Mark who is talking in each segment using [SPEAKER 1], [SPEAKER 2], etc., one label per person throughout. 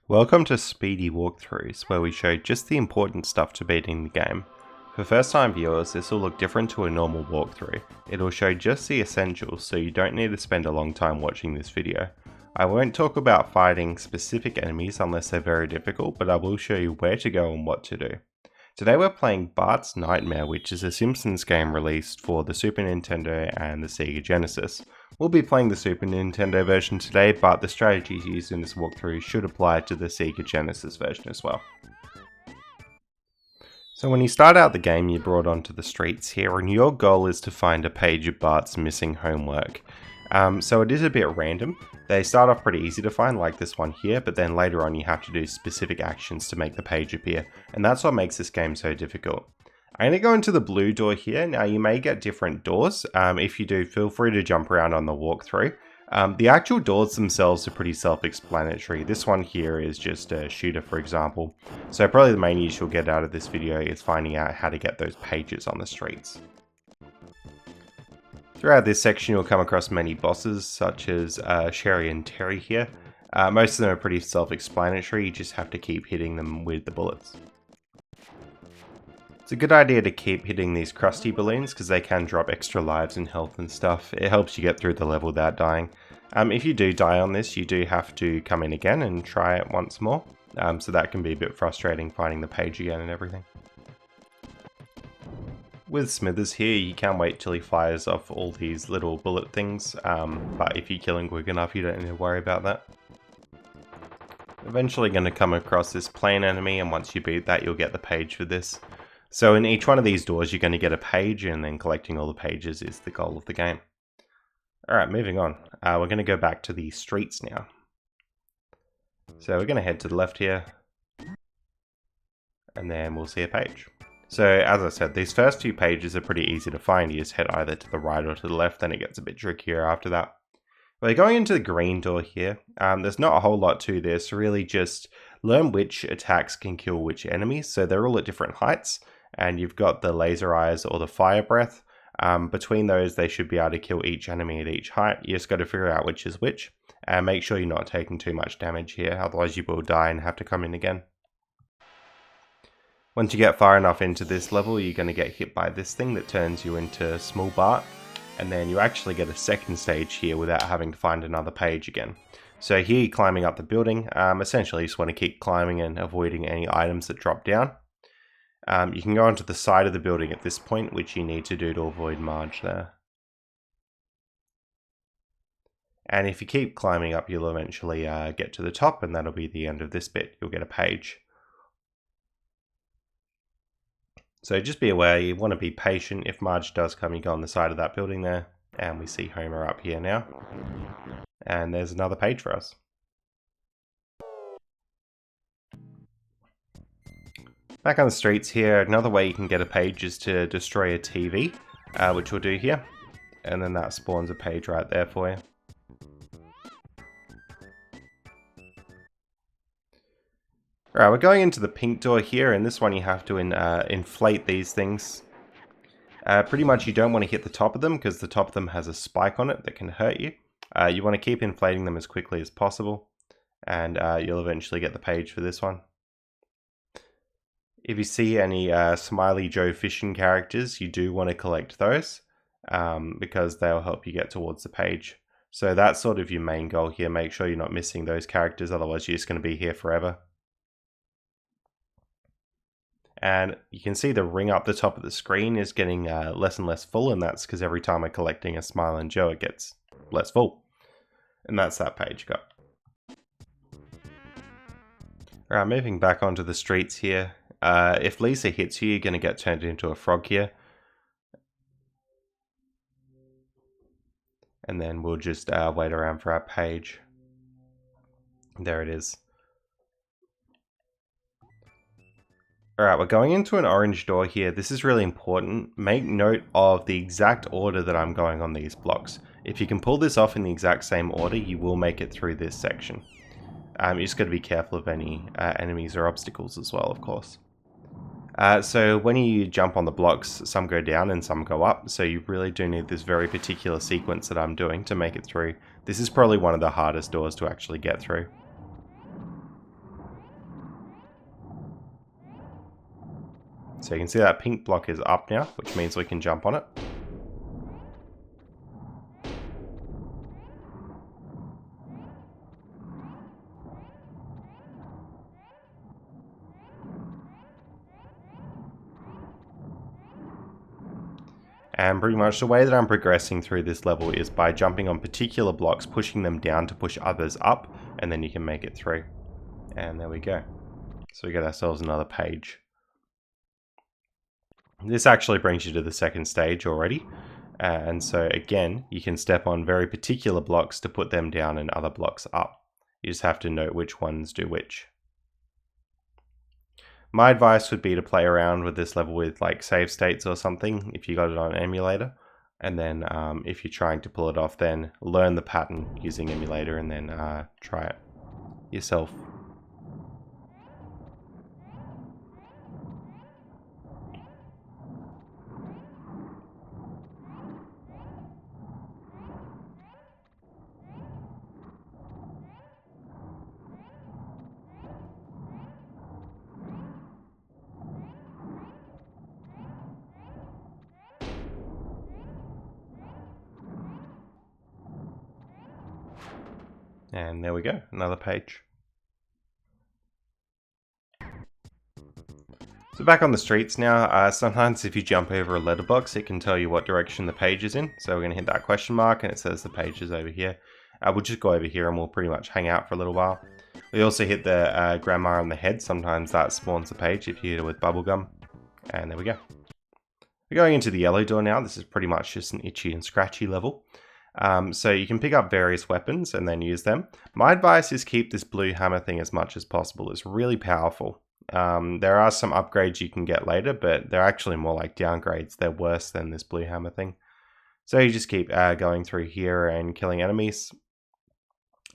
[SPEAKER 1] Welcome to Speedy Walkthroughs, where we show just the important stuff to beating the game. For first time viewers, this will look different to a normal walkthrough. It'll show just the essentials, so you don't need to spend a long time watching this video. I won't talk about fighting specific enemies unless they're very difficult, but I will show you where to go and what to do. Today we're playing Bart's Nightmare, which is a Simpsons game released for the Super Nintendo and the Sega Genesis. We'll be playing the Super Nintendo version today, but the strategies used in this walkthrough should apply to the Sega Genesis version as well. So when you start out the game, you're brought onto the streets here, and your goal is to find a page of Bart's missing homework. So it is a bit random. They start off pretty easy to find, like this one here, but then later on you have to do specific actions to make the page appear, and that's what makes this game so difficult. I'm going to go into the blue door here. Now you may get different doors. If you do, feel free to jump around on the walkthrough. The actual doors themselves are pretty self-explanatory. This one here is just a shooter, for example. So probably the main use you'll get out of this video is finding out how to get those pages on the streets. Throughout this section you'll come across many bosses, such as Sherry and Terry here. Most of them are pretty self-explanatory, you just have to keep hitting them with the bullets. It's a good idea to keep hitting these crusty balloons because they can drop extra lives and health and stuff. It helps you get through the level without dying. If you do die on this, you do have to come in again and try it once more. So that can be a bit frustrating finding the page again and everything. With Smithers here, you can't wait till he fires off all these little bullet things, but if you kill him quick enough, you don't need to worry about that. Eventually going to come across this plane enemy, and once you beat that, you'll get the page for this. So in each one of these doors, you're going to get a page, and then collecting all the pages is the goal of the game. Alright, moving on. We're going to go back to the streets now. So we're going to head to the left here, and then we'll see a page. So as I said, these first few pages are pretty easy to find. You just head either to the right or to the left, then it gets a bit trickier after that. We're going into the green door here. There's not a whole lot to this, really just learn which attacks can kill which enemies. So they're all at different heights, and you've got the laser eyes or the fire breath. Between those, they should be able to kill each enemy at each height. You just got to figure out which is which, and make sure you're not taking too much damage here, otherwise you will die and have to come in again. Once you get far enough into this level, you're going to get hit by this thing that turns you into Small Bart, and then you actually get a second stage here without having to find another page again. So here you're climbing up the building. Essentially you just want to keep climbing and avoiding any items that drop down. You can go onto the side of the building at this point, which you need to do to avoid Marge there. And if you keep climbing up, you'll eventually get to the top, and that'll be the end of this bit. You'll get a page. So just be aware, you want to be patient. If Marge does come, you go on the side of that building there, and we see Homer up here now. And there's another page for us. Back on the streets here, another way you can get a page is to destroy a TV, which we'll do here. And then that spawns a page right there for you. Alright, we're going into the pink door here, and this one you have to inflate these things. Pretty much you don't want to hit the top of them, because the top of them has a spike on it that can hurt you. You want to keep inflating them as quickly as possible, and you'll eventually get the page for this one. If you see any Smiley Joe fishing characters, you do want to collect those, because they'll help you get towards the page. So that's sort of your main goal here. Make sure you're not missing those characters, otherwise you're just going to be here forever. And you can see the ring up the top of the screen is getting less and less full, and that's because every time we're collecting a Smile and Joe, it gets less full. And that's that page got. Alright, moving back onto the streets here. If Lisa hits you, you're going to get turned into a frog here. And then we'll just wait around for our page. There it is. Alright, we're going into an orange door here. This is really important. Make note of the exact order that I'm going on these blocks. If you can pull this off in the exact same order, you will make it through this section. You just got to be careful of any enemies or obstacles as well, of course. So when you jump on the blocks, some go down and some go up, so you really do need this very particular sequence that I'm doing to make it through. This is probably one of the hardest doors to actually get through. So you can see that pink block is up now, which means we can jump on it. And pretty much the way that I'm progressing through this level is by jumping on particular blocks, pushing them down to push others up, and then you can make it through. And there we go. So we get ourselves another page. This actually brings you to the second stage already. And so again, you can step on very particular blocks to put them down and other blocks up. You just have to note which ones do which. My advice would be to play around with this level with like save states or something if you got it on emulator. And then if you're trying to pull it off, then learn the pattern using emulator and then try it yourself. And there we go, another page. So back on the streets now, sometimes if you jump over a letterbox, it can tell you what direction the page is in. So we're going to hit that question mark and it says the page is over here. We'll just go over here and we'll pretty much hang out for a little while. We also hit the grandma on the head. Sometimes that spawns a page if you hit it with bubblegum. And there we go. We're going into the yellow door now. This is pretty much just an itchy and scratchy level. So you can pick up various weapons and then use them. My advice is keep this blue hammer thing as much as possible. It's really powerful. There are some upgrades you can get later, but they're actually more like downgrades. They're worse than this blue hammer thing. So you just keep going through here and killing enemies.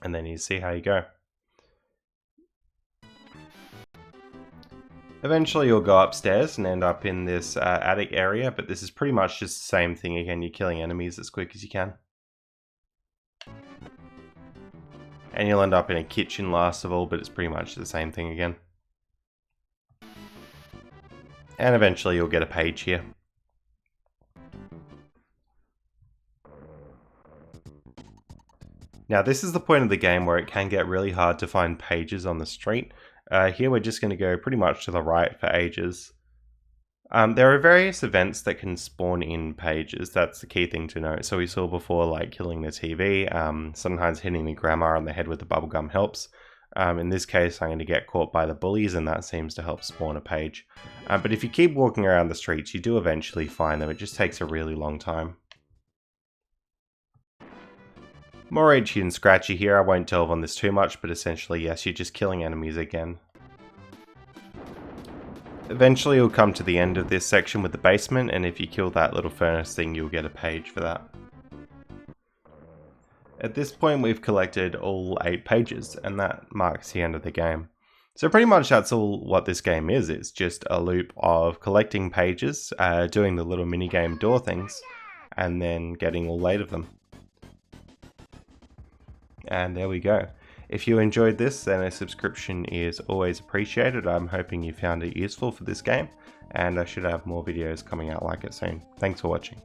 [SPEAKER 1] And then you see how you go. Eventually you'll go upstairs and end up in this attic area, but this is pretty much just the same thing again. You're killing enemies as quick as you can. And you'll end up in a kitchen last of all, but it's pretty much the same thing again. And eventually you'll get a page here. Now this is the point of the game where it can get really hard to find pages on the street. Here we're just going to go pretty much to the right for ages. There are various events that can spawn in pages. That's the key thing to note. So we saw before, like killing the TV, sometimes hitting the grandma on the head with the bubblegum helps. In this case, I'm going to get caught by the bullies, and that seems to help spawn a page. But if you keep walking around the streets, you do eventually find them. It just takes a really long time. More itchy and scratchy here. I won't delve on this too much, but essentially, yes, you're just killing enemies again. Eventually you'll come to the end of this section with the basement, and if you kill that little furnace thing, you'll get a page for that. At this point we've collected all 8 pages, and that marks the end of the game. So pretty much that's all what this game is. It's just a loop of collecting pages, doing the little minigame door things, and then getting all 8 of them. And there we go. If you enjoyed this, then a subscription is always appreciated. I'm hoping you found it useful for this game, and I should have more videos coming out like it soon. Thanks for watching.